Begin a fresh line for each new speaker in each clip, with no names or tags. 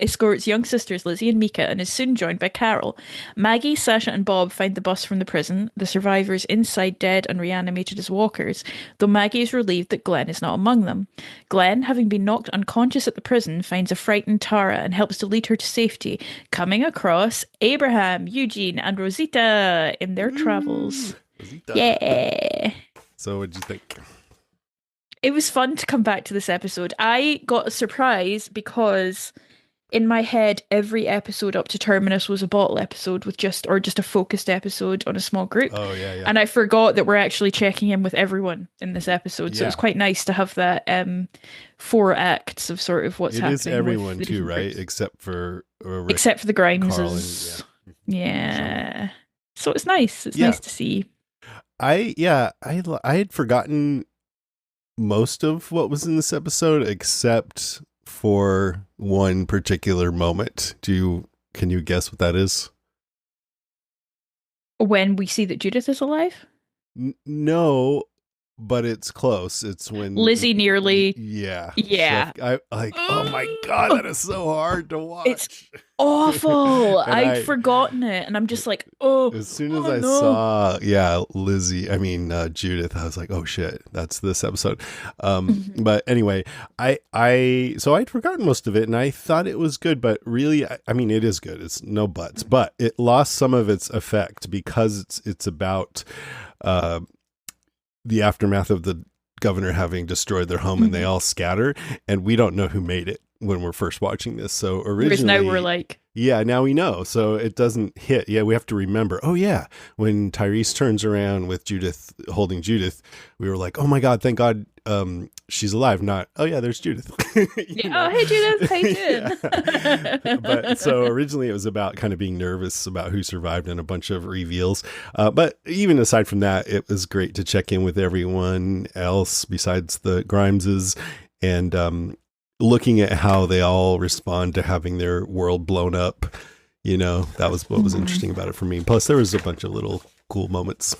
escorts young sisters Lizzie and Mika and is soon joined by Carol. Maggie, Sasha, and Bob find the bus from the prison, the survivors inside dead and reanimated as walkers, though Maggie is relieved that Glenn is not among them. Glenn, having been knocked unconscious at the prison, finds a frightened Tara and helps to lead her to safety, coming across Abraham, Eugene, and Rosita in their travels.
Rosita.
Yeah.
So what'd you think?
It was fun to come back to this episode. I got a surprise because in my head, every episode up to Terminus was a bottle episode with just a focused episode on a small group.
Oh, yeah.
And I forgot that we're actually checking in with everyone in this episode. So it was quite nice to have that 4 acts of sort of what's happening.
It is everyone
with
too, right?
groups.
Except for
the Grimeses.
Carl
Yeah. So it's nice. It's nice to see.
I had forgotten most of what was in this episode except for one particular moment. Can you guess what that is?
When we see that Judith is alive?
No, but it's close. It's when
Lizzie nearly.
Yeah.
Yeah.
Oh my God, that is so hard to watch.
It's awful. I'd forgotten it. And I'm just like,
as soon as I saw, Judith, I was like, oh shit, that's this episode. But anyway, so I'd forgotten most of it and I thought it was good, but really, it is good. It's no buts, but it lost some of its effect because it's about, the aftermath of the governor having destroyed their home and they all scatter and we don't know who made it when we're first watching this. So originally,
whereas now we're like,
yeah, now we know. So it doesn't hit. Yeah, we have to remember. Oh yeah, when Tyrese turns around with Judith holding Judith, we were like, oh my God, thank God she's alive. Not, oh yeah, there's Judith.
Oh hey Judith, how you doing?
But so originally it was about kind of being nervous about who survived and a bunch of reveals. But even aside from that, it was great to check in with everyone else besides the Grimeses and looking at how they all respond to having their world blown up. That was what was interesting about it for me. Plus there was a bunch of little cool moments.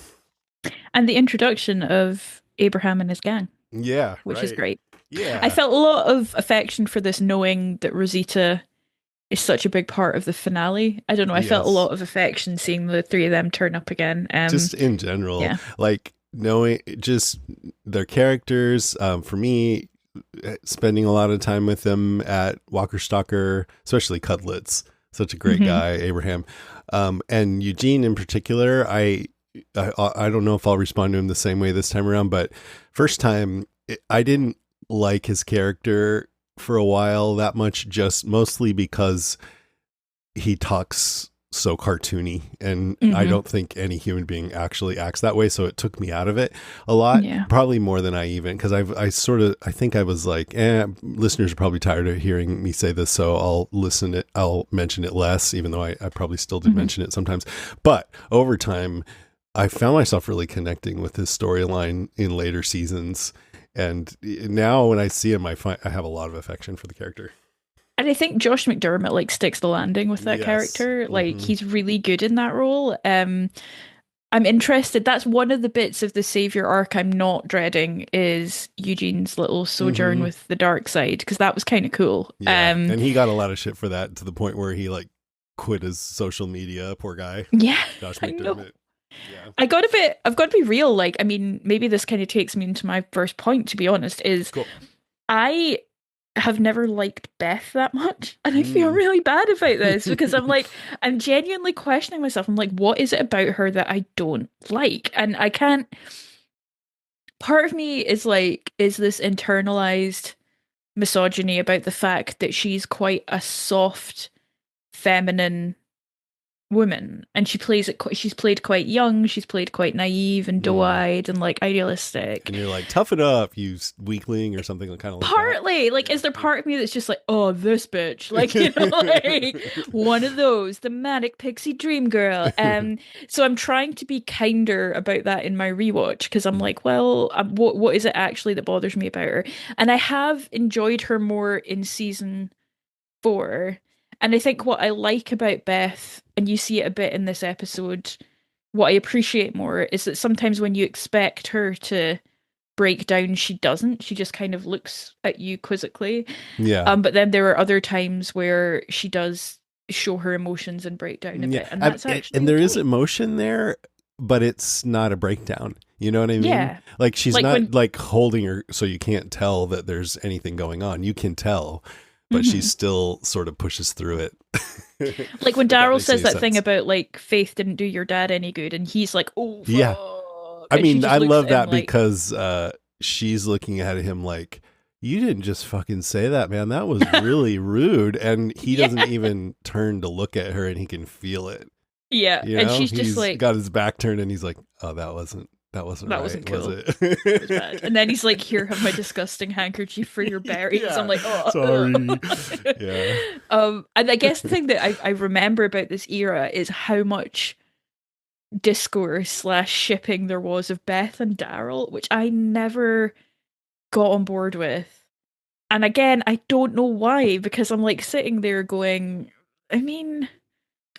And the introduction of Abraham and his gang.
Yeah.
Which is great.
Yeah.
I felt a lot of affection for this, knowing that Rosita is such a big part of the finale. I don't know. I felt a lot of affection seeing the 3 of them turn up again.
Just in general, like knowing just their characters, for me, spending a lot of time with them at Walker Stalker, especially Cudlitz, such a great guy, Abraham, and Eugene in particular. I don't know if I'll respond to him the same way this time around, but first time I didn't like his character for a while that much, just mostly because he talks so cartoony and I don't think any human being actually acts that way. So it took me out of it a lot, probably more than I even, because I think I was like, listeners are probably tired of hearing me say this, so I'll mention it less, even though I probably still did mention it sometimes. But over time, I found myself really connecting with his storyline in later seasons. And now when I see him, I have a lot of affection for the character.
And I think Josh McDermott sticks the landing with that character. Like he's really good in that role. I'm interested. That's one of the bits of the savior arc I'm not dreading is Eugene's little sojourn with the dark side, because that was kind of cool.
Yeah. And he got a lot of shit for that, to the point where he quit his social media. Poor guy.
Yeah,
Josh McDermott.
Yeah. I've got to be real. Maybe this kind of takes me into my first point, to be honest, is cool. I have never liked Beth that much. And I feel really bad about this because I'm genuinely questioning myself. I'm like, what is it about her that I don't like? And I can't, part of me is like, is this internalized misogyny about the fact that she's quite a soft, feminine woman, and she's played quite young, she's played quite naive and doe-eyed and idealistic,
and you're like, tough it up, you weakling, or something kind of like
partly that. Is there part of me that's just like, oh, this bitch, one of those, the manic pixie dream girl. So I'm trying to be kinder about that in my rewatch, because I'm like, well, what is it actually that bothers me about her? And I have enjoyed her more in season 4. And I think what I like about Beth, and you see it a bit in this episode, what I appreciate more is that sometimes when you expect her to break down, she doesn't. She just kind of looks at you quizzically.
Yeah.
But then there are other times where she does show her emotions and break down a
Yeah.
bit, and that's
And
actually
there is
okay.
emotion there, but it's not a breakdown. You know what I mean?
Yeah.
Like she's
Like
not
when
like holding her so you can't tell that there's anything going on. You can tell, but she
mhm.
still sort of pushes through it.
Like when
If that
Daryl
makes
says
any
that thing
sense.
about like Faith didn't do your dad any good, and he's like, "Oh
Yeah.
fuck,"
I
and she
mean,
just
I
looks
love
at him
that
like,
because she's looking at him like, you didn't just fucking say that, man. That was really rude. And he
"Yeah,
doesn't even turn to look at her and he can feel it.
yeah,"
You
and
know,
she's just
he's
like,
got his back turned and he's like, oh, that wasn't
"That wasn't
right, was
cool.
it?
It was bad." And then he's like, "Here, have my disgusting handkerchief for your berries." I'm
Yeah.
like, "Oh."
Sorry. Yeah.
And I guess the thing that I remember about this era is how much discourse slash shipping there was of Beth and Daryl, which I never got on board with. And again, I don't know why, because I'm like sitting there going, I mean,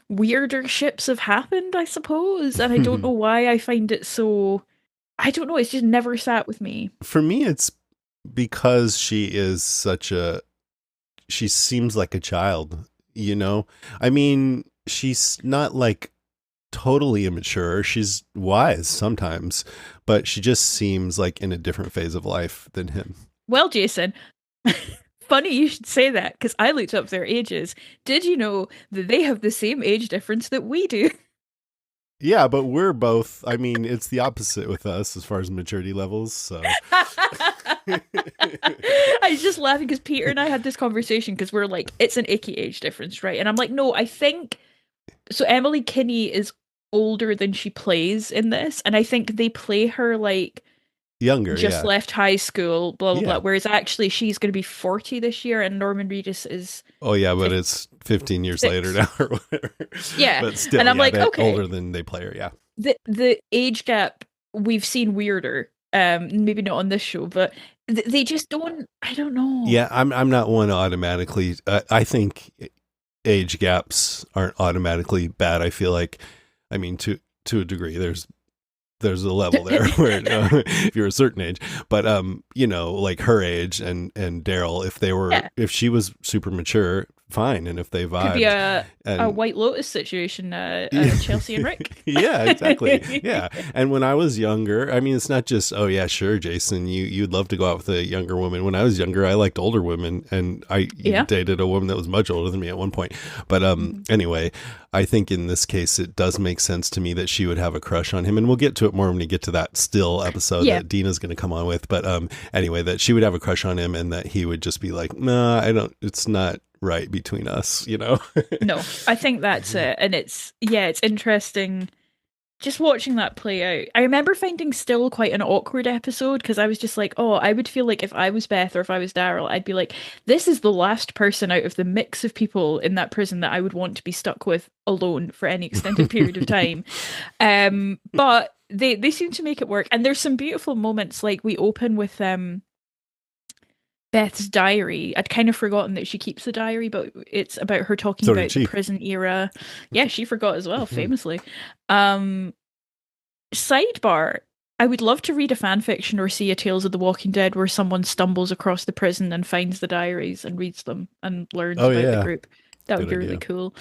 weirder ships have happened, I suppose. And I don't know why I find it so. I don't know, it's just never sat with me.
For me, it's because she is she seems like a child, you know? I mean, she's not like totally immature. She's wise sometimes, but she just seems like in a different phase of life than him.
Well, Jason, funny you should say that, because I looked up their ages. Did you know that they have the same age difference that we do?
Yeah, but we're both, I mean, it's the opposite with us as far as maturity levels, so.
I was just laughing because Peter and I had this conversation because we're like, it's an icky age difference, right? And I'm like, no, I think so. Emily Kinney is older than she plays in this, and I think they play her like
Younger,
just
yeah.
left high school, blah blah blah.
Yeah.
Whereas actually she's going to be 40 this year, and Norman Reedus is
Oh, yeah, but it's 15 years later
6.
now or whatever.
Yeah,
But still,
and I'm
yeah,
like,
they're
okay,
older than they play her, yeah.
the age gap we've seen weirder. Maybe not on this show, but they just don't. I don't know.
Yeah, I'm not one to automatically, I think age gaps aren't automatically bad. I feel like, I mean, to a degree, there's a level there where if you're a certain age, but you know, like her age and Daryl,
Yeah.
if she was super mature, fine, and if they
Could be
vibed
a
and
White Lotus situation, Chelsea and Rick.
yeah, exactly. Yeah. And when I was younger, I mean, it's not just, oh yeah, sure, Jason, you'd love to go out with a younger woman. When I was younger, I liked older women, and I
Yeah.
dated a woman that was much older than me at one point. But anyway, I think in this case, it does make sense to me that she would have a crush on him, and we'll get to it more when we get to that still episode
Yeah.
that Dina's going to come on with. But anyway, that she would have a crush on him, and that he would just be like, nah, I don't. It's not right between us, you know.
No, I think that's it. And it's interesting just watching that play out. I remember finding still quite an awkward episode because I was just like, oh, I would feel like if I was Beth or if I was Daryl, I'd be like, this is the last person out of the mix of people in that prison that I would want to be stuck with alone for any extended period of time. But they seem to make it work. And there's some beautiful moments, like we open with Beth's diary. I'd kind of forgotten that she keeps a diary, but it's about her talking
So did
about the
she.
prison era. Yeah, she forgot as well, famously. Sidebar. I would love to read a fan fiction or see a Tales of the Walking Dead where someone stumbles across the prison and finds the diaries and reads them and learns
Oh
about the
yeah.
group. That would
Good
be really
idea.
cool.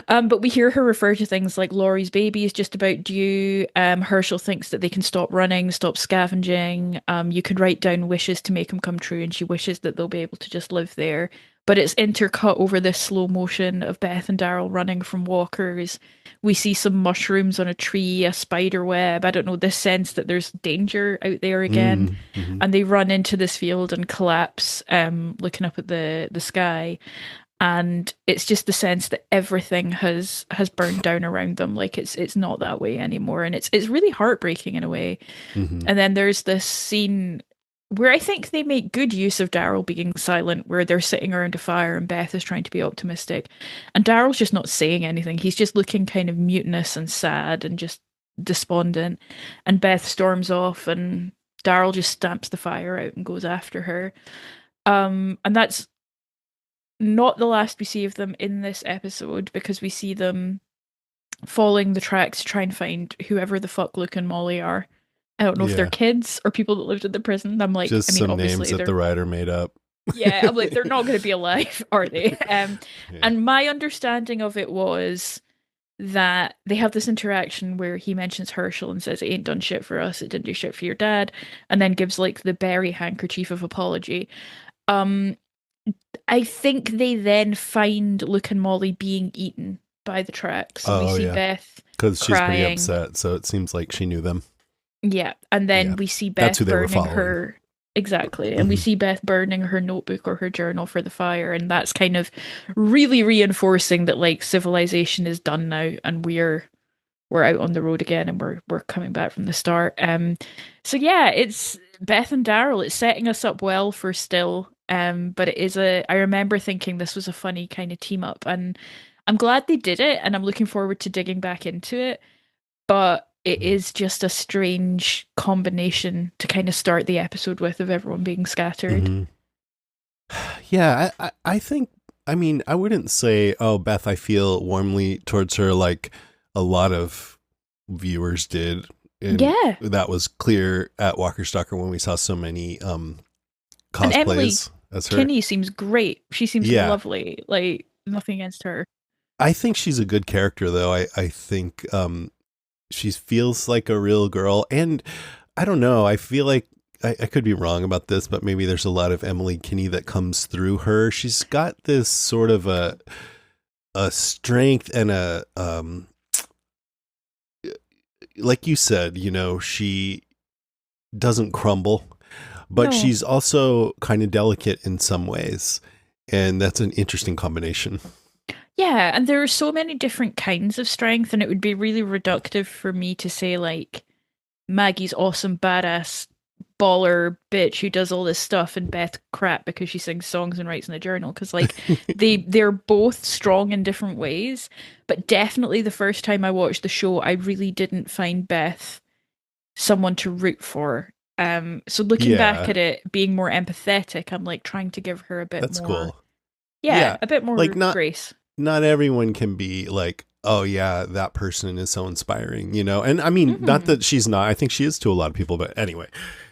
But we hear her refer to things like Laurie's baby is just about due. Herschel thinks that they can stop running, stop scavenging. You can write down wishes to make them come true, and she wishes that they'll be able to just live there. But it's intercut over this slow motion of Beth and Daryl running from walkers. We see some mushrooms on a tree, a spider web. I don't know, this sense that there's danger out there again.
Mm-hmm.
And they run into this field and collapse, looking up at the sky, and it's just the sense that everything has burned down around them, like it's not that way anymore, and it's really heartbreaking in a way.
Mm-hmm.
And then there's this scene where I think they make good use of Daryl being silent, where they're sitting around a fire and Beth is trying to be optimistic, and Daryl's just not saying anything. He's just looking kind of mutinous and sad and just despondent, and Beth storms off and Daryl just stamps the fire out and goes after her. And that's not the last we see of them in this episode, because we see them following the tracks to try and find whoever the fuck Luke and Molly are. I don't know if they're
Yeah.
kids or people that lived in the prison. I'm like,
Just
I mean,
some
obviously
names that the writer made up.
yeah, I'm like, they're not going to be alive, are they?
Yeah.
And my understanding of it was that they have this interaction where he mentions Herschel and says, it ain't done shit for us, it didn't do shit for your dad, and then gives like the berry handkerchief of apology. Um, I think they then find Luke and Molly being eaten by the tracks, and we
Oh
see
yeah.
Beth
Because she's pretty
crying.
upset, so it seems like she knew them.
Yeah, and
Yeah.
then we see
That's who
Beth
they were
burning
following.
her. Exactly. And we see Beth burning her notebook or her journal for the fire, and that's kind of really reinforcing that like civilization is done now and we're out on the road again and we're coming back from the start. So yeah, it's Beth and Daryl, it's setting us up well for still. But it is I remember thinking this was a funny kind of team up, and I'm glad they did it, and I'm looking forward to digging back into it. But it is just a strange combination to kind of start the episode with, of everyone being scattered.
Mm-hmm. Yeah, I think, I mean, I wouldn't say, oh, Beth, I feel warmly towards her like a lot of viewers did. And
Yeah.
that was clear at Walker Stalker when we saw so many
And Emily
cosplays as her.
Kinney seems great. She seems
Yeah.
lovely. Like, nothing against her.
I think she's a good character, though. I think she feels like a real girl. And I don't know, I feel like I could be wrong about this, but maybe there's a lot of Emily Kinney that comes through her. She's got this sort of a strength and a like you said, you know, she doesn't crumble, but
No.
she's also kind of delicate in some ways, and that's an interesting combination.
Yeah, and there are so many different kinds of strength, and it would be really reductive for me to say like Maggie's awesome badass baller bitch who does all this stuff and Beth crap because she sings songs and writes in a journal, because like they're both strong in different ways. But definitely the first time I watched the show, I really didn't find Beth someone to root for. So looking back at it, being more empathetic, I'm like trying to give her a bit
That's
more
cool.
Yeah, a bit more
like
grace.
Not everyone can be like, oh yeah, that person is so inspiring, you know? And I mean, not that she's not, I think she is to a lot of people, but anyway,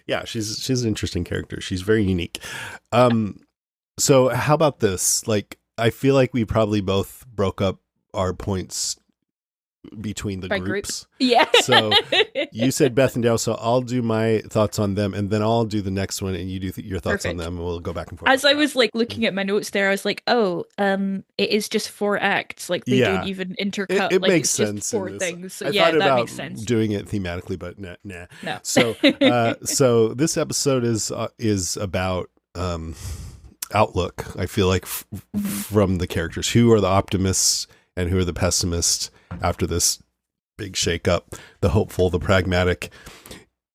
yeah, she's an interesting character. She's very unique. So how about this? Like, I feel like we probably both broke up our points between the groups.
Yeah.
So you said Beth and Dale, so I'll do my thoughts on them, and then I'll do the next one, and you do your thoughts on them, and we'll go back and forth.
As I was like looking at my notes there, I was like, oh, it is just 4 acts. Like they don't even intercut.
It
like,
makes
it's
sense.
Just 4 things. So
I
yeah,
thought
that
about
makes sense.
doing it thematically, but nah.
No.
So so this episode is about outlook. I feel like from the characters, who are the optimists and who are the pessimists after this big shakeup, the hopeful, the pragmatic,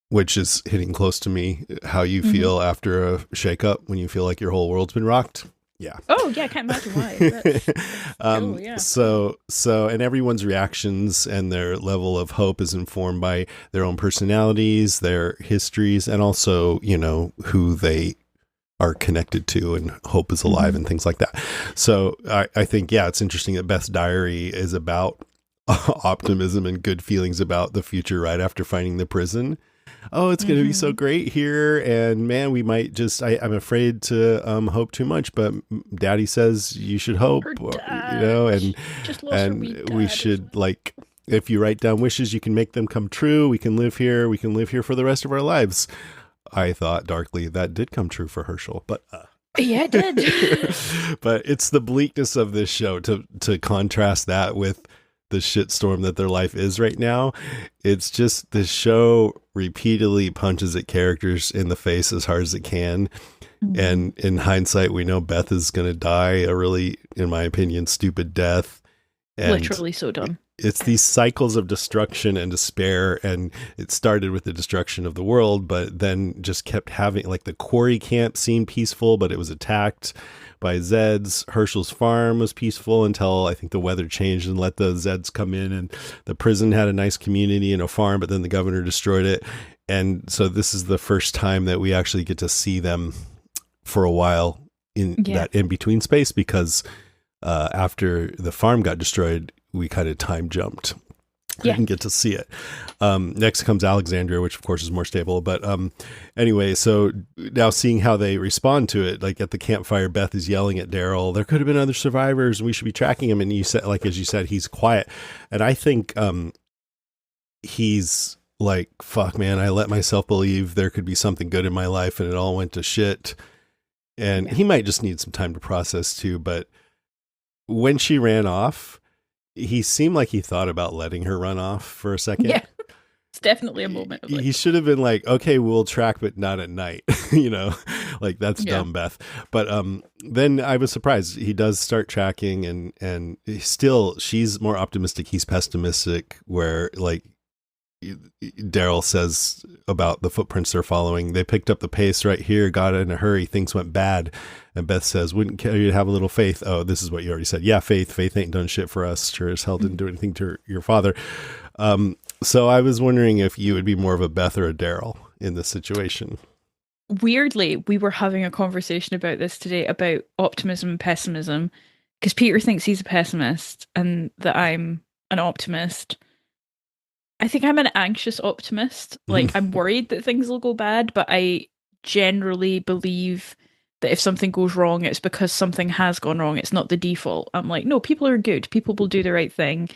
which is hitting close to me. How you feel after a shakeup when you feel like your whole world's been rocked. Yeah.
Oh yeah, I can't imagine why. Cool, yeah.
So and everyone's reactions and their level of hope is informed by their own personalities, their histories, and also, you know, who they are connected to, and hope is alive and things like that. So I think, yeah, it's interesting that Beth's diary is about optimism and good feelings about the future right after finding the prison. Oh, it's going to be so great here. And man, we might just, I'm afraid to hope too much, but Daddy says you should hope, you know, and we should, like, if you write down wishes, you can make them come true. We can live here. We can live here for the rest of our lives. I thought darkly that did come true for Herschel, but
yeah, it did.
But it's the bleakness of this show to contrast that with the shitstorm that their life is right now. It's just the show repeatedly punches at characters in the face as hard as it can. And in hindsight, we know Beth is going to die a really, in my opinion, stupid death. And
literally so dumb.
It's these cycles of destruction and despair, and it started with the destruction of the world, but then just kept having, like, the quarry camp seemed peaceful, but it was attacked by Zeds. Herschel's farm was peaceful until I think the weather changed and let the Zeds come in, and the prison had a nice community and a farm, but then the governor destroyed it. And so this is the first time that we actually get to see them for a while in that in-between space, because after the farm got destroyed, we kind of time jumped. I didn't get to see it. Next comes Alexandria, which of course is more stable. But anyway, so now seeing how they respond to it, like at the campfire, Beth is yelling at Daryl, there could have been other survivors and we should be tracking him. And you said, like, as you said, he's quiet. And I think he's like, fuck, man, I let myself believe there could be something good in my life and it all went to shit. And he might just need some time to process too. But when she ran off, he seemed like he thought about letting her run off for a second.
Yeah, it's definitely a moment of like,
he should have been like, okay, we'll track, but not at night. You know, like that's dumb, Beth. But then I was surprised. He does start tracking, and still she's more optimistic. He's pessimistic. Where like Daryl says about the footprints they're following, they picked up the pace right here, got in a hurry, things went bad. And Beth says, wouldn't care you to have a little faith. Oh, this is what you already said. Yeah, faith ain't done shit for us. Sure as hell didn't do anything to your father. So I was wondering if you would be more of a Beth or a Daryl in this situation.
Weirdly, we were having a conversation about this today, about optimism and pessimism, because Peter thinks he's a pessimist and that I'm an optimist. I think I'm an anxious optimist. Like, I'm worried that things will go bad, but I generally believe that if something goes wrong, it's because something has gone wrong. It's not the default. I'm like, no, people are good. People will do the right thing.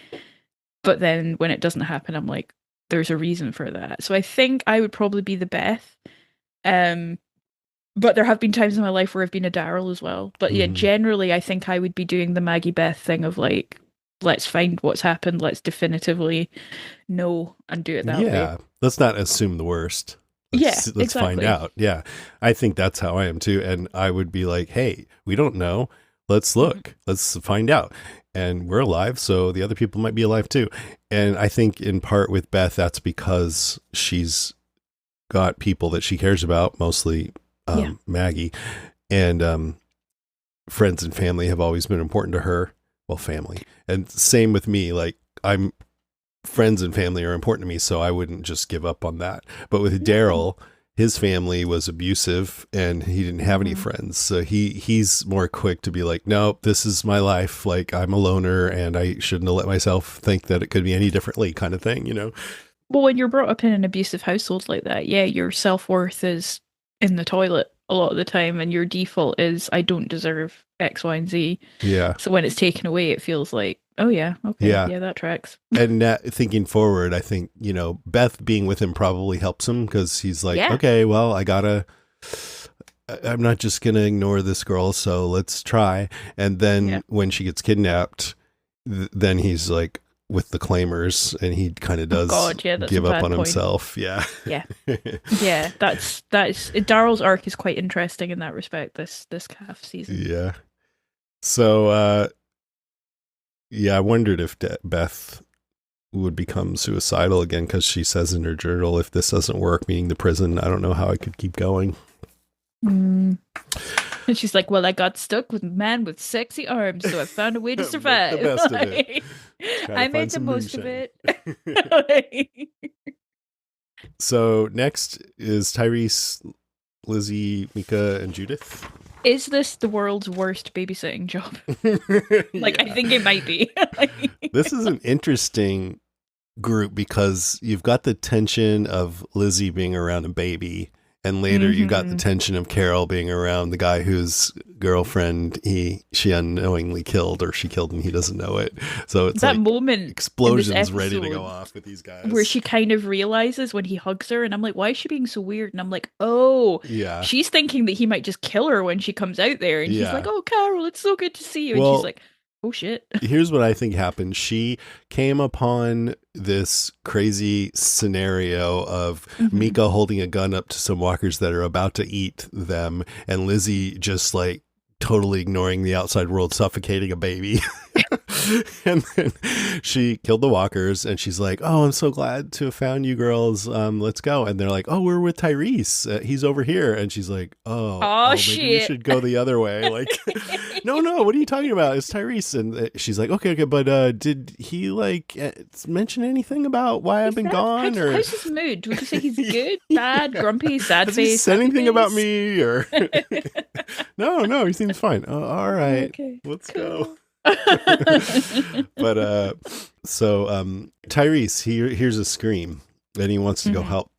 But then when it doesn't happen, I'm like, there's a reason for that. So I think I would probably be the Beth. But there have been times in my life where I've been a Daryl as well. But yeah, generally, I think I would be doing the Maggie Beth thing of like, let's find what's happened. Let's definitively know and do it that way.
Yeah, let's not assume the worst. Let's find out. Yeah, I think that's how I am too. And I would be like, hey, we don't know. Let's look. Let's find out. And we're alive, so the other people might be alive too. And I think in part with Beth, that's because she's got people that she cares about, mostly Maggie. And friends and family have always been important to her. Well, family. And same with me. Like, friends and family are important to me, so I wouldn't just give up on that. But with Daryl, his family was abusive and he didn't have any friends. So he's more quick to be like, no, this is my life. Like, I'm a loner and I shouldn't have let myself think that it could be any differently, kind of thing, you know?
Well, when you're brought up in an abusive household like that, your self-worth is in the toilet a lot of the time, and your default is, I don't deserve X, Y, and Z.
Yeah.
So when it's taken away, it feels like, oh yeah, okay, yeah, that tracks.
And thinking forward, I think, you know, Beth being with him probably helps him, because he's like, okay, well, I'm not just going to ignore this girl, so let's try. And then when she gets kidnapped, then he's like with the claimers, and he kind of does give up on himself. Yeah.
Yeah. Yeah. That's Daryl's arc is quite interesting in that respect, this calf season.
Yeah. So, I wondered if Beth would become suicidal again, because she says in her journal, if this doesn't work, meaning the prison, I don't know how I could keep going.
And she's like, well, I got stuck with a man with sexy arms, so I found a way to survive.
The best of it.
I made the most of it.
So next is Tyrese, Lizzie, Mika, and Judith.
Is this the world's worst babysitting job? I think it might be.
This is an interesting group, because you've got the tension of Lizzie being around a baby, and later you got the tension of Carol being around the guy whose girlfriend she unknowingly killed, or she killed and he doesn't know it. So it's
that
like
moment,
explosions ready to go off with these guys,
where she kind of realizes when he hugs her, and I'm like, why is she being so weird? And I'm like, oh, yeah, she's thinking that he might just kill her when she comes out there, and he's like, oh, Carol, it's so good to see you. And she's like, oh shit.
Here's what I think happened. She came upon this crazy scenario of Mika holding a gun up to some walkers that are about to eat them, and Lizzie just like totally ignoring the outside world, suffocating a baby. And then she killed the walkers, and she's like, oh, I'm so glad to have found you girls. Let's go. And they're like, oh, we're with Tyrese. He's over here. And she's like, oh
shit.
Maybe we should go the other way. Like, no, what are you talking about? It's Tyrese. And she's like, okay, but did he like mention anything about why I've been gone?
How's his mood? Would you say he's good, bad, grumpy, sad
Has
face?
He said anything about me? Or no, he seems fine. All right, let's go. But So Tyrese, he hears a scream and he wants to go help.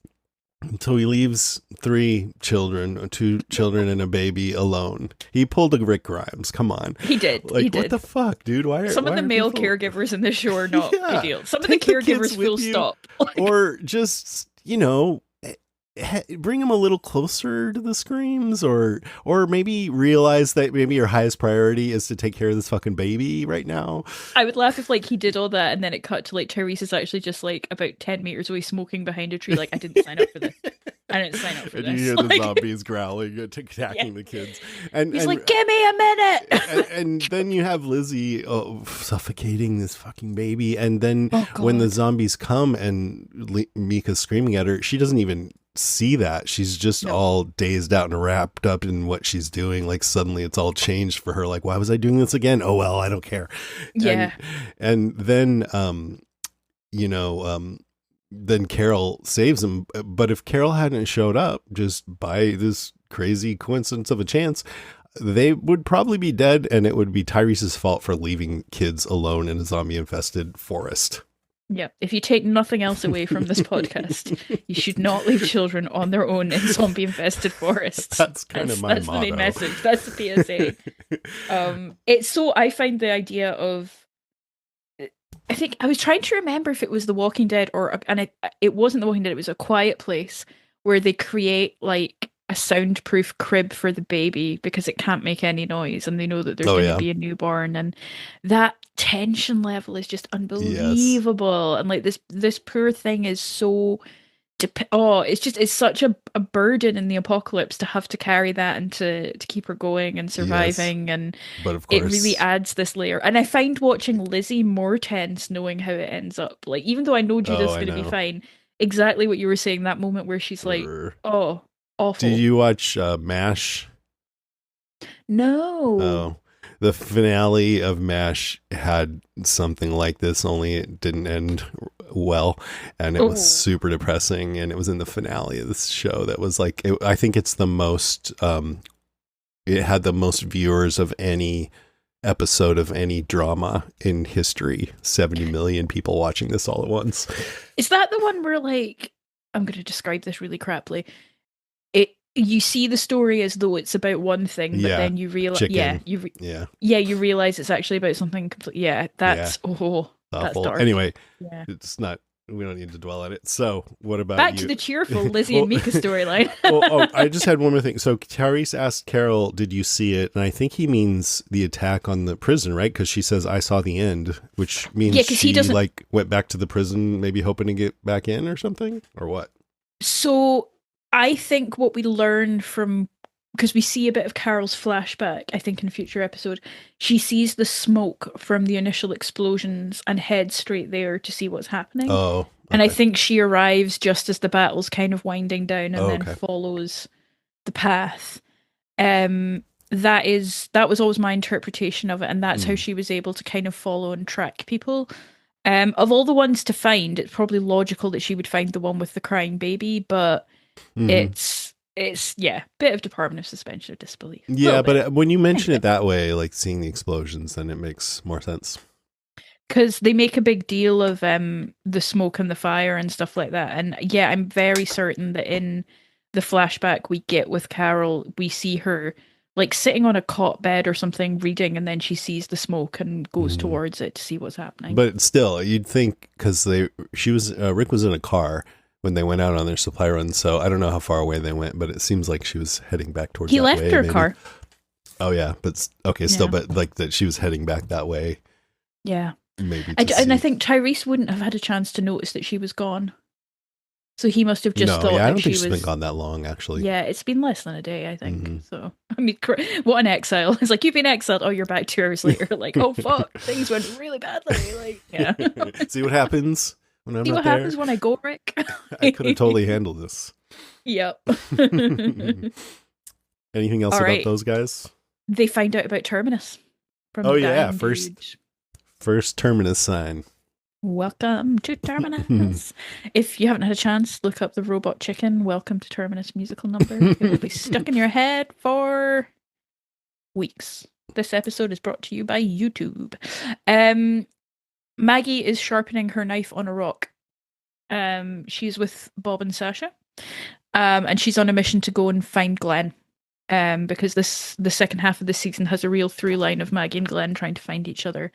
So he leaves 2 children and a baby alone. He pulled a Rick Grimes. Come on.
He did.
Like,
he did.
What the fuck, dude?
Some of the male caregivers in this show are not ideal. Some of the caregivers full stop.
Or just, bring them a little closer to the screams, or maybe realize that maybe your highest priority is to take care of this fucking baby right now.
I would laugh if he did all that and then it cut to Tyrese is actually just about 10 meters away smoking behind a tree. I didn't sign up for this. I didn't sign up for this.
And you hear the zombies growling, attacking the kids. And
he's give me a minute.
and then you have Lizzie suffocating this fucking baby. And then when the zombies come and Mika's screaming at her, she doesn't even see that. She's just all dazed out and wrapped up in what she's doing. Suddenly it's all changed for her. Why was I doing this again? Oh well, I don't care.
Yeah.
And then then Carol saves him. But if Carol hadn't showed up, just by this crazy coincidence of a chance, they would probably be dead, and it would be Tyrese's fault for leaving kids alone in a zombie infested forest.
Yeah, if you take nothing else away from this podcast, you should not leave children on their own in zombie-infested forests.
That's my motto.
That's the main message. That's the PSA. It's so, I find the idea of, I think, I was trying to remember if it was The Walking Dead it wasn't The Walking Dead, it was A Quiet Place, where they create, a soundproof crib for the baby because it can't make any noise and they know that there's going to be a newborn, and that tension level is just unbelievable. Yes. And this poor thing is so it's such a burden in the apocalypse to have to carry that and to keep her going and surviving. Yes. And
but of course,
it really adds this layer. And I find watching Lizzie more tense knowing how it ends up. Even though I know Judith's going to be fine, exactly what you were saying, that moment where she's awful.
Did you watch MASH?
No.
Oh, the finale of MASH had something like this, only it didn't end well, and it was super depressing. And it was in the finale of this show that was I think it's the most. It had the most viewers of any episode of any drama in history. 70 million people watching this all at once.
Is that the one where I'm going to describe this really craply? You see the story as though it's about one thing, but then you realize, you realize it's actually about something completely. Yeah, that's that's dark.
Anyway, it's not. We don't need to dwell on it. So, what about
back to the cheerful Lizzie and Mika storyline?
I just had one more thing. So, Tyrese asked Carol, "Did you see it?" And I think he means the attack on the prison, right? Because she says, "I saw the end," which means she went back to the prison, maybe hoping to get back in or something, or what?
So. I think what we learn from, because we see a bit of Carol's flashback, I think in a future episode, she sees the smoke from the initial explosions and heads straight there to see what's happening.
Oh. Okay.
And I think she arrives just as the battle's kind of winding down and then follows the path. That was always my interpretation of it, and that's how she was able to kind of follow and track people. Of all the ones to find, it's probably logical that she would find the one with the crying baby, but it's bit of Department of Suspension of Disbelief.
Yeah, but when you mention it that way, seeing the explosions, then it makes more sense.
Because they make a big deal of the smoke and the fire and stuff like that. And yeah, I'm very certain that in the flashback we get with Carol, we see her sitting on a cot bed or something reading, and then she sees the smoke and goes towards it to see what's happening. But
still, you'd think, because Rick was in a car when they went out on their supply run, so I don't know how far away they went, but it seems like she was heading back towards that way.
He left her car.
Oh yeah, but okay, still, but that she was heading back that way.
Yeah.
Maybe.
And I think Tyrese wouldn't have had a chance to notice that she was gone. So he must have just thought
I don't
think
she's been gone that long, actually.
Yeah, it's been less than a day, I think. Mm-hmm. So, I mean, what an exile. It's you've been exiled. Oh, you're back 2 hours later. Oh, fuck. Things went really badly. Yeah.
See what happens when I'm
See what happens when I go, Rick?
I could have totally handled this.
Yep.
Anything else about those guys?
They find out about Terminus.
First Terminus sign.
Welcome to Terminus. If you haven't had a chance, look up the Robot Chicken Welcome to Terminus musical number. It will be stuck in your head for weeks. This episode is brought to you by YouTube. Maggie is sharpening her knife on a rock. She's with Bob and Sasha. And she's on a mission to go and find Glenn. Because the second half of the season has a real through line of Maggie and Glenn trying to find each other.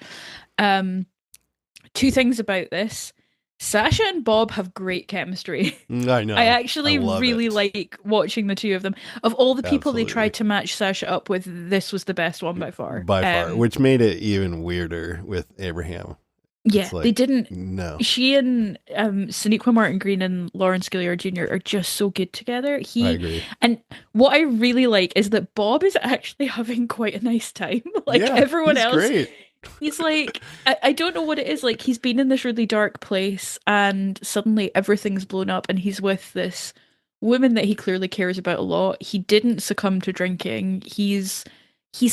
Two things about this. Sasha and Bob have great chemistry.
I know.
I actually really like watching the two of them. Of all the people they tried to match Sasha up with, this was the best one by far.
By far, which made it even weirder with Abraham.
Yeah, like, they didn't. No, she and Sonequa Martin Green and Lawrence Gilliard Jr. are just so good together.
I agree.
And what I really like is that Bob is actually having quite a nice time. Like everyone else, great. He's like, I don't know what it is. Like he's been in this really dark place, and suddenly everything's blown up, and he's with this woman that he clearly cares about a lot. He didn't succumb to drinking. He's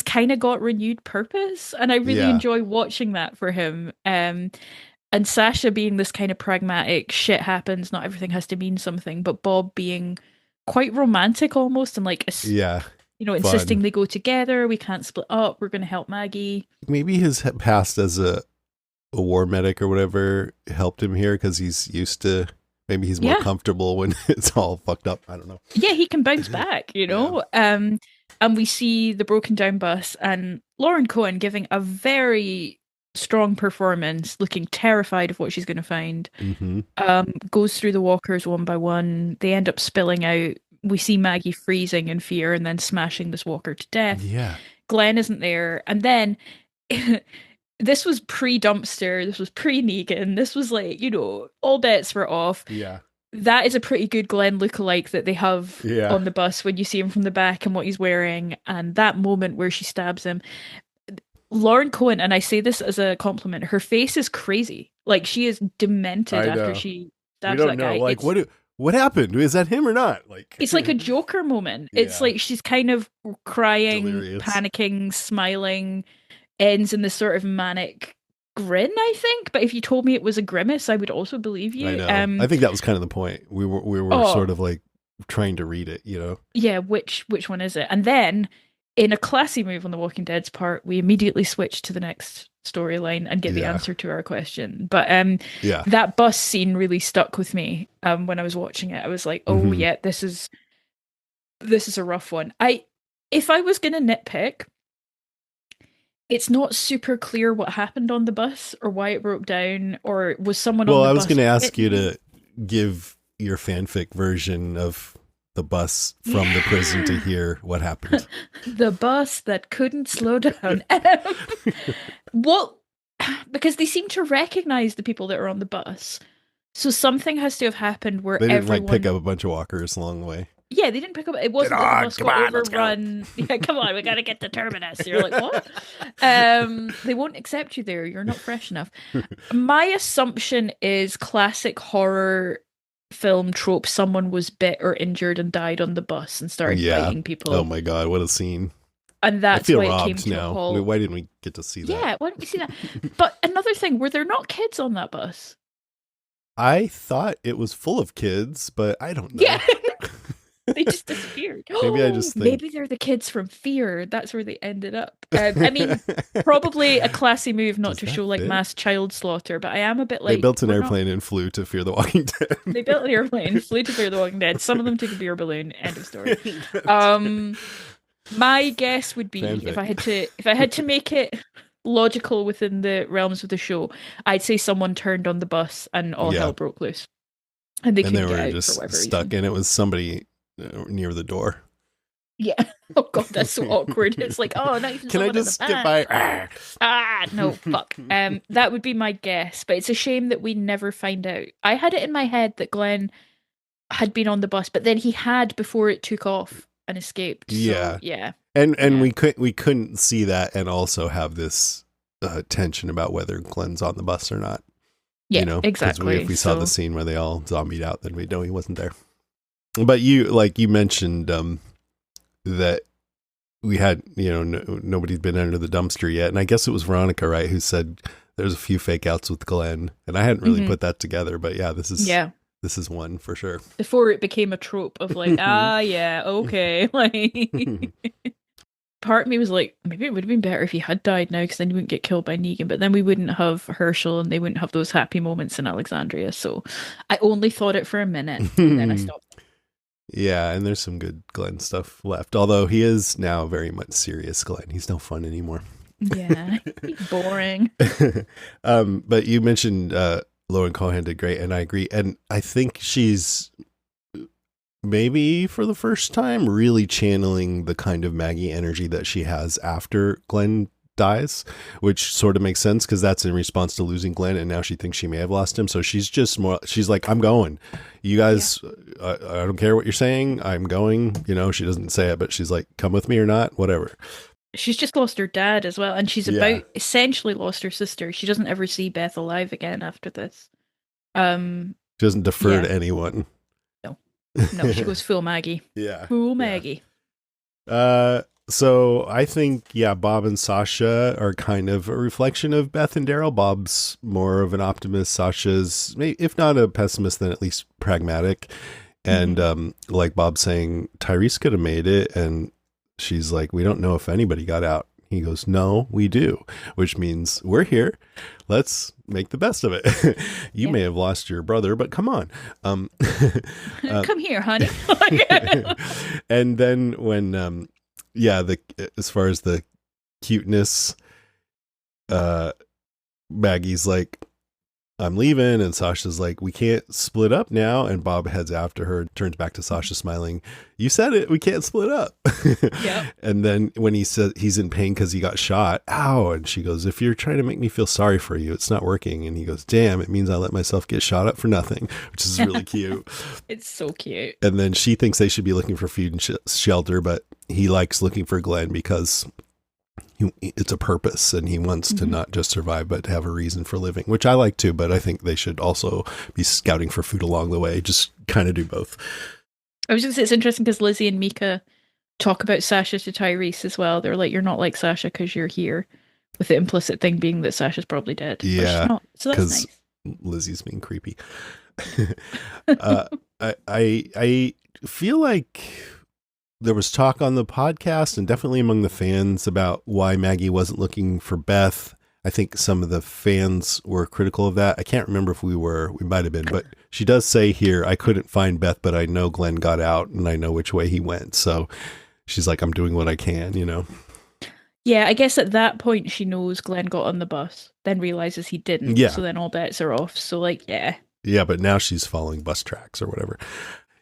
kind of got renewed purpose, and I really enjoy watching that for him. And Sasha being this kind of pragmatic, shit happens, not everything has to mean something, but Bob being quite romantic almost, and like insisting they go together, we can't split up, we're going to help Maggie.
Maybe his past as a war medic or whatever helped him here, because he's used to, maybe he's more comfortable when it's all fucked up. I don't know.
Yeah, he can bounce back, and we see the broken down bus and Lauren Cohen giving a very strong performance, looking terrified of what she's going to find. Goes through the walkers one by one. They end up spilling out. We see Maggie freezing in fear and then smashing this walker to death.
Yeah.
Glenn isn't there. And then this was pre-Dumpster. This was pre-Negan. This was like, all bets were off.
Yeah.
That is a pretty good Glenn lookalike that they have on the bus when you see him from the back and what he's wearing. And that moment where she stabs him. Lauren Cohen, and I say this as a compliment, her face is crazy. Like she is demented after she stabs that guy.
Like what happened? Is that him or not? Like
it's like a Joker moment. It's like she's kind of crying, panicking, smiling, ends in this sort of manic grin, I think. But if you told me it was a grimace, I would also believe you.
I know. I think that was kind of the point. We were sort of like trying to read it,
Yeah, which one is it? And then in a classy move on The Walking Dead's part, we immediately switch to the next storyline and get the answer to our question. But that bus scene really stuck with me when I was watching it. I was like, oh yeah, this is a rough one. If I was going to nitpick, it's not super clear what happened on the bus or why it broke down, or was someone on the bus.
Well, I was going to ask you to give your fanfic version of the bus from the prison to hear what happened.
The bus that couldn't slow down. Because they seem to recognize the people that are on the bus. So something has to have happened where
they didn't pick up a bunch of walkers along the way.
Yeah, they didn't pick up. It wasn't that the bus got overrun. Yeah, come on, we got to get to Terminus. You're like, what? They won't accept you there. You're not fresh enough. My assumption is classic horror film trope. Someone was bit or injured and died on the bus and started biting people.
Oh my god, what a scene.
And that's why it came to a halt.
Why didn't we get to see that?
Yeah, why didn't we see that? But another thing, were there not kids on that bus?
I thought it was full of kids, but I don't know.
Yeah. They just disappeared. Maybe they're the kids from Fear. That's where they ended up. I mean, probably a classy move not to show like mass child slaughter, but I am a bit like...
They built an airplane and flew to Fear the Walking Dead.
They built an airplane, flew to Fear the Walking Dead. Some of them took a beer balloon. End of story. My guess would be if I had to make it logical within the realms of the show, I'd say someone turned on the bus and all hell broke loose. And they were just
stuck, and it was somebody near the door.
Yeah. Oh god, that's so awkward. It's like, oh, not even.
Can I just skip by?
No, fuck. That would be my guess, but it's a shame that we never find out. I had it in my head that Glenn had been on the bus, but then he had before it took off and escaped. So, yeah.
And we couldn't see that and also have this tension about whether Glenn's on the bus or not.
Yeah, exactly.
If we saw the scene where they all zombied out, then we'd know he wasn't there. But you mentioned that we had, nobody's been under the dumpster yet. And I guess it was Veronica, right, who said there's a few fake outs with Glenn. And I hadn't really put that together, but yeah, this is one for sure. Before
it became a trope of like, yeah, okay. Like, part of me was like, maybe it would have been better if he had died now, because then he wouldn't get killed by Negan. But then we wouldn't have Herschel, and they wouldn't have those happy moments in Alexandria. So I only thought it for a minute, and then I stopped.
Yeah, and there's some good Glenn stuff left. Although he is now very much serious Glenn. He's no fun anymore.
Yeah, he's boring.
But you mentioned Lauren Cohan did great, and I agree. And I think she's maybe for the first time really channeling the kind of Maggie energy that she has after Glenn dies, which sort of makes sense because that's in response to losing Glenn, and now she thinks she may have lost him. So she's just more, she's like, I'm going. You guys, I don't care what you're saying. I'm going. You know, she doesn't say it, but she's like, come with me or not, whatever.
She's just lost her dad as well, and she's about essentially lost her sister. She doesn't ever see Beth alive again after this.
She doesn't defer to anyone.
No, she goes full Maggie.
Yeah.
Full Maggie.
So I think, Bob and Sasha are kind of a reflection of Beth and Daryl. Bob's more of an optimist. Sasha's, if not a pessimist, then at least pragmatic. And like Bob saying, Tyrese could have made it. And she's like, we don't know if anybody got out. He goes, no, we do, which means we're here. Let's make the best of it. You may have lost your brother, but come on.
Come here, honey.
And then when, as far as the cuteness, Maggie's like, I'm leaving, and Sasha's like, we can't split up now, and Bob heads after her and turns back to Sasha smiling, you said it, we can't split up. Yep. And then when he said he's in pain because he got shot, ow, and she goes, if you're trying to make me feel sorry for you, it's not working. And he goes, damn, it means I let myself get shot up for nothing, which is really cute.
It's so cute.
And then she thinks they should be looking for food and shelter, but he likes looking for Glenn because it's a purpose, and he wants to not just survive, but to have a reason for living, which I like too. But I think they should also be scouting for food along the way. Just kind of do both.
I was just, it's interesting because Lizzie and Mika talk about Sasha to Tyrese as well. They're like, you're not like Sasha because you're here, with the implicit thing being that Sasha's probably dead.
Yeah.
So that's nice.
Lizzie's being creepy. I feel like there was talk on the podcast and definitely among the fans about why Maggie wasn't looking for Beth. I think some of the fans were critical of that. I can't remember if we might have been, but she does say here, I couldn't find Beth, but I know Glenn got out and I know which way he went. So she's like, I'm doing what I can, you know?
Yeah, I guess at that point she knows Glenn got on the bus, then realizes he didn't. Yeah. So then all bets are off. So like, yeah.
Yeah, but now she's following bus tracks or whatever.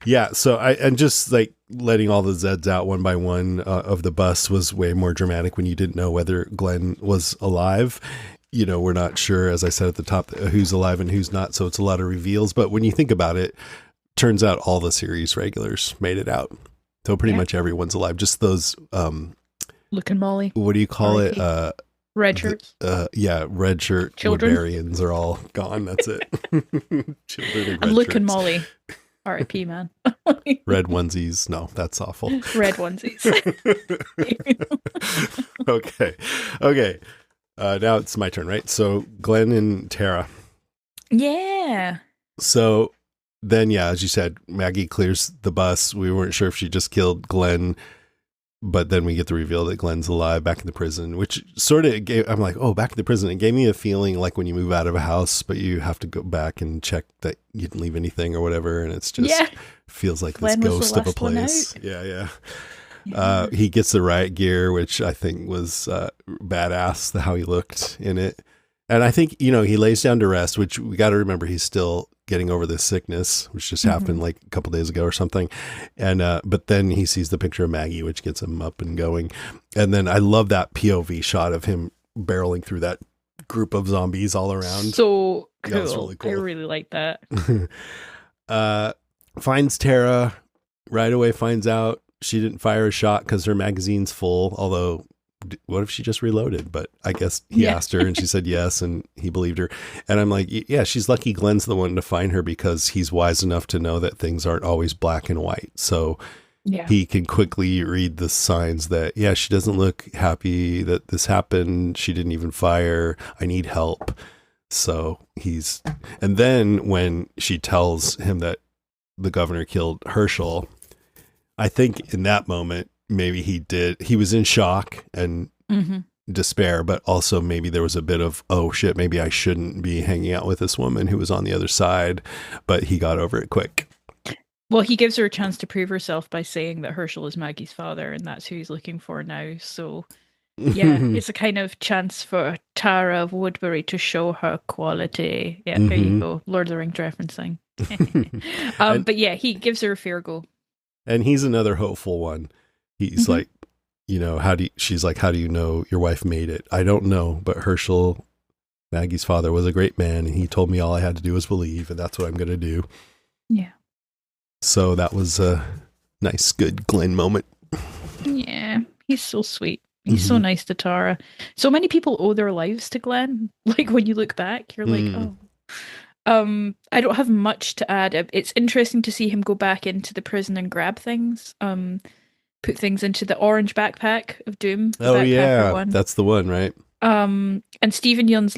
Yeah, so and just like letting all the Zeds out one by one of the bus was way more dramatic when you didn't know whether Glenn was alive. You know, we're not sure, as I said at the top, who's alive and who's not. So it's a lot of reveals. But when you think about it, turns out all the series regulars made it out. So pretty much everyone's alive. Just those.
Luke and Molly.
What do you call it?
Red shirts.
Red shirt Woodburyans are all gone. That's it. Children and red
Luke
shirts.
and Molly. R.I.P. man.
Red onesies. No, that's awful.
Red onesies.
Okay. Now it's my turn, right? So Glenn and Tara.
Yeah.
So then, as you said, Maggie clears the bus. We weren't sure if she just killed Glenn, but then we get the reveal that Glenn's alive back in the prison, which sort of gave, I'm like, oh, back in the prison. It gave me a feeling like when you move out of a house, but you have to go back and check that you didn't leave anything or whatever. And it's just feels like Glenn this ghost of a place. Yeah. He gets the riot gear, which I think was badass, how he looked in it. And I think, he lays down to rest, which we got to remember he's still getting over this sickness, which just happened like a couple days ago or something. And, but then he sees the picture of Maggie, which gets him up and going. And then I love that POV shot of him barreling through that group of zombies all around.
So cool.
That was really cool.
I really like that.
Finds Tara right away, finds out she didn't fire a shot because her magazine's full. Although, what if she just reloaded? But I guess he asked her and she said yes, and he believed her. And I'm like, yeah, she's lucky Glenn's the one to find her because he's wise enough to know that things aren't always black and white. So he can quickly read the signs that, she doesn't look happy that this happened. She didn't even fire. I need help. So and then when she tells him that the governor killed Herschel, I think in that moment, maybe he was in shock and despair, but also maybe there was a bit of, oh shit, maybe I shouldn't be hanging out with this woman who was on the other side, but he got over it quick.
Well, he gives her a chance to prove herself by saying that Herschel is Maggie's father, and that's who he's looking for now. So, yeah, it's a kind of chance for Tara of Woodbury to show her quality. Yeah, there you go. Lord of the Rings referencing. But yeah, he gives her a fair go.
And he's another hopeful one. He's like, you know, she's like, how do you know your wife made it? I don't know, but Herschel, Maggie's father, was a great man, and he told me all I had to do was believe, and that's what I'm going to do.
Yeah.
So that was a nice, good Glenn moment.
Yeah, he's so sweet. He's so nice to Tara. So many people owe their lives to Glenn. Like, when you look back, you're like, oh. I don't have much to add. It's interesting to see him go back into the prison and grab things. Put things into the orange backpack of Doom.
Oh yeah, that's the one, right?
And Stephen Yeun's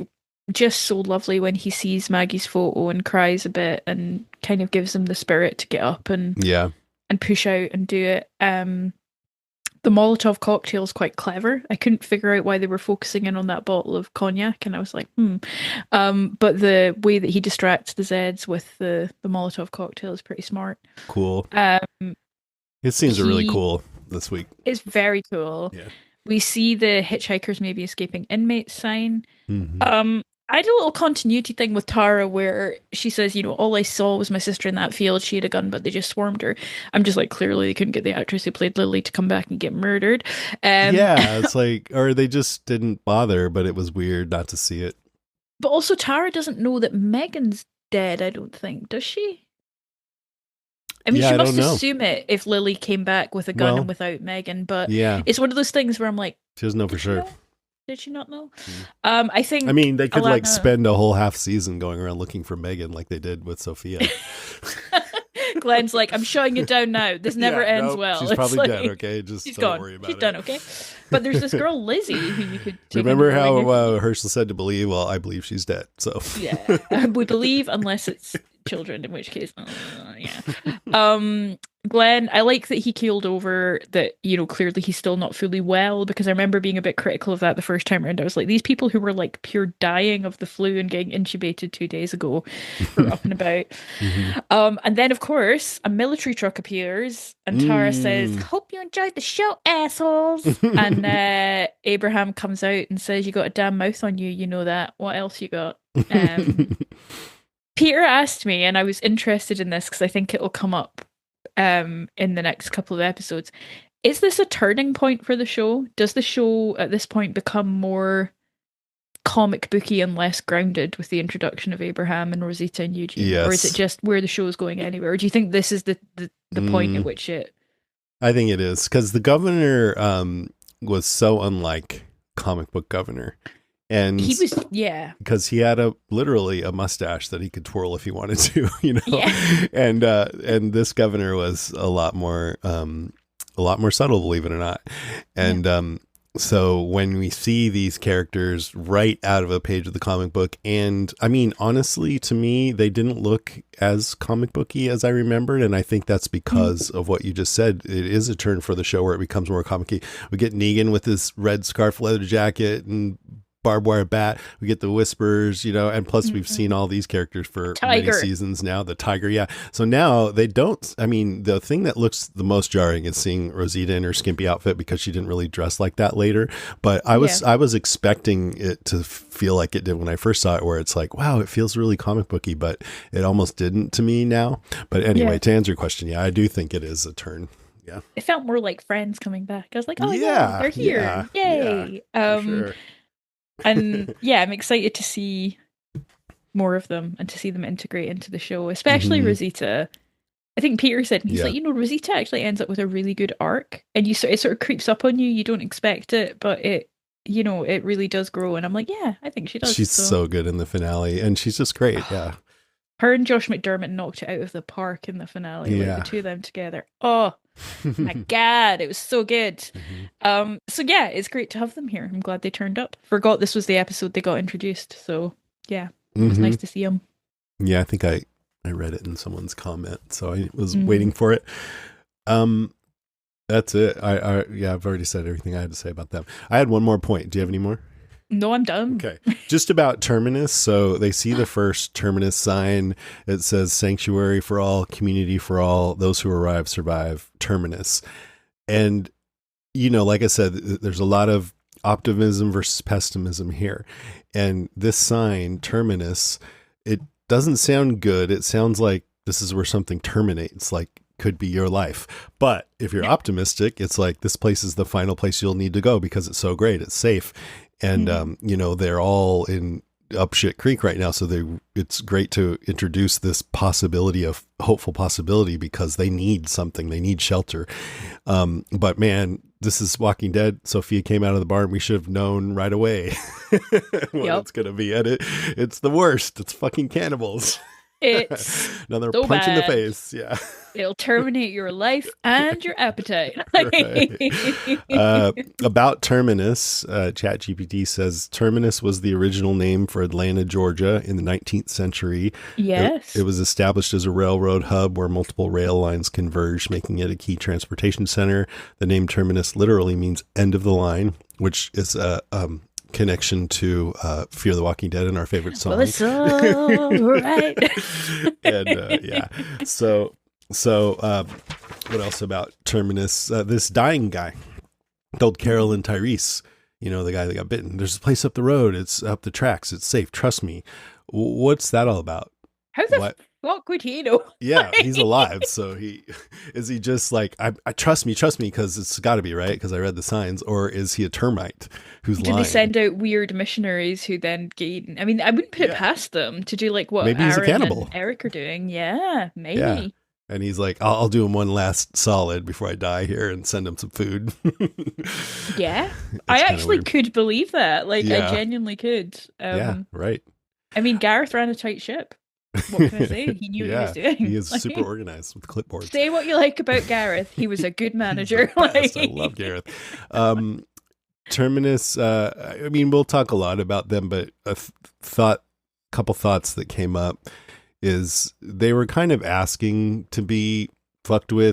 just so lovely when he sees Maggie's photo and cries a bit and kind of gives him the spirit to get up and push out and do it. The Molotov cocktail is quite clever. I couldn't figure out why they were focusing in on that bottle of cognac, and I was like, but the way that he distracts the Zeds with the Molotov cocktail is pretty smart.
Cool. His scenes are really cool this week.
It's very cool. Yeah. We see the hitchhikers maybe escaping inmates sign. I had a little continuity thing with Tara where she says, you know, all I saw was my sister in that field. She had a gun, but they just swarmed her. I'm just like, clearly they couldn't get the actress who played Lily to come back and get murdered.
Yeah, it's like, or they just didn't bother, but it was weird not to see it.
But also Tara doesn't know that Megan's dead, I don't think. Does she? I mean, she must assume it if Lily came back with a gun and without Megan, but it's one of those things where I'm like,
she doesn't know for sure.
Did she not know? I think.
I mean, they could like spend a whole half season going around looking for Megan, like they did with Sophia.
Glenn's like, I'm shutting it down now. This never ends well.
She's probably dead. Okay, just don't worry about it.
She's done. Okay, but there's this girl Lizzie who you could
remember how Herschel said to believe. Well, I believe she's dead. So
yeah, we believe unless it's children, in which case, yeah. Glenn, I like that he keeled over that, you know, clearly he's still not fully well, because I remember being a bit critical of that the first time around. I was like, these people who were like pure dying of the flu and getting intubated 2 days ago were up and about. And then, of course, a military truck appears and Tara says, hope you enjoyed the show, assholes. And Abraham comes out and says, you got a damn mouth on you, you know that. What else you got? Peter asked me, and I was interested in this because I think it'll come up in the next couple of episodes. Is this a turning point for the show? Does the show at this point become more comic booky and less grounded with the introduction of Abraham and Rosita and Eugene? Yes. Or is it just where the show is going anywhere? Or do you think this is the point at which it...
I think it is, because the governor was so unlike comic book governor. And
he was,
because he had literally a mustache that he could twirl if he wanted to, you know. And this governor was a lot more subtle, believe it or not. And so when we see these characters right out of a page of the comic book, and I mean, honestly, to me, they didn't look as comic booky as I remembered, and I think that's because of what you just said. It is a turn for the show where it becomes more comic-y. We get Negan with this red scarf leather jacket and barbed wire bat. We get the whispers, you know, and plus we've seen all these characters for many seasons now. The tiger, yeah. So now they don't. I mean, the thing that looks the most jarring is seeing Rosita in her skimpy outfit, because she didn't really dress like that later. But I was expecting it to feel like it did when I first saw it, where it's like, wow, it feels really comic booky, but it almost didn't to me now. But anyway, to answer your question, yeah, I do think it is a turn. Yeah,
it felt more like Friends coming back. I was like, oh yeah, they're here, yay!
Sure.
And yeah, I'm excited to see more of them and to see them integrate into the show, especially Rosita. I think Peter said, he's like, you know, Rosita actually ends up with a really good arc, and it sort of creeps up on you. You don't expect it, but it, you know, it really does grow. And I'm like, yeah, I think she does.
She's so good in the finale, and she's just great. Yeah.
Her and Josh McDermott knocked it out of the park in the finale. Like the two of them together. Oh my God, it was so good. So yeah, it's great to have them here. I'm glad they turned up. Forgot this was the episode they got introduced. So yeah, it was nice to see them.
Yeah, I think I read it in someone's comment, so I was waiting for it. That's it. Yeah, I've already said everything I had to say about them. I had one more point. Do you have any more?
No, I'm done.
Okay. Just about Terminus. So they see the first Terminus sign. It says sanctuary for all, community for all, those who arrive, survive, Terminus. And, you know, like I said, there's a lot of optimism versus pessimism here. And this sign, Terminus, it doesn't sound good. It sounds like this is where something terminates, like could be your life. But if you're optimistic, it's like this place is the final place you'll need to go because it's so great. It's safe. And, you know, they're all in up shit creek right now. So it's great to introduce this possibility of hopeful possibility because they need something. They need shelter. But man, this is Walking Dead. Sophia came out of the barn. We should have known right away what it's going to be. And it's the worst. It's fucking cannibals.
It's
another
so
punch in the
bad.
face. Yeah.
It'll terminate your life and your appetite.
About Terminus, ChatGPT says Terminus was the original name for Atlanta, Georgia in the 19th century.
Yes.
It was established as a railroad hub where multiple rail lines converged, making it a key transportation center. The name Terminus literally means end of the line, which is a connection to Fear the Walking Dead and our favorite song.
Well, it's all right.
And yeah, so what else about Terminus? This dying guy told Carol and Tyrese, you know, the guy that got bitten, there's a place up the road, it's up the tracks, it's safe, trust me. What's that all about?
How the fuck would he know?
Yeah, he's alive. So he just like, I trust me because it's got to be right because I read the signs, or is he a termite who's lying?
Did they send out weird missionaries who then gain? I mean, I wouldn't put it past them to do like what
maybe he's
Aaron
a cannibal.
and Eric are doing. Yeah, maybe.
Yeah. And he's like, I'll do him one last solid before I die here and send him some food.
Yeah, I actually could believe that. Like, I genuinely could.
Yeah, right.
I mean, Gareth ran a tight ship. What can I say? He knew what he was doing.
He is super organized with clipboards.
Say what you like about Gareth. He was a good manager.
I love Gareth. Terminus, I mean, we'll talk a lot about them, but a couple thoughts that came up is they were kind of asking to be fucked with.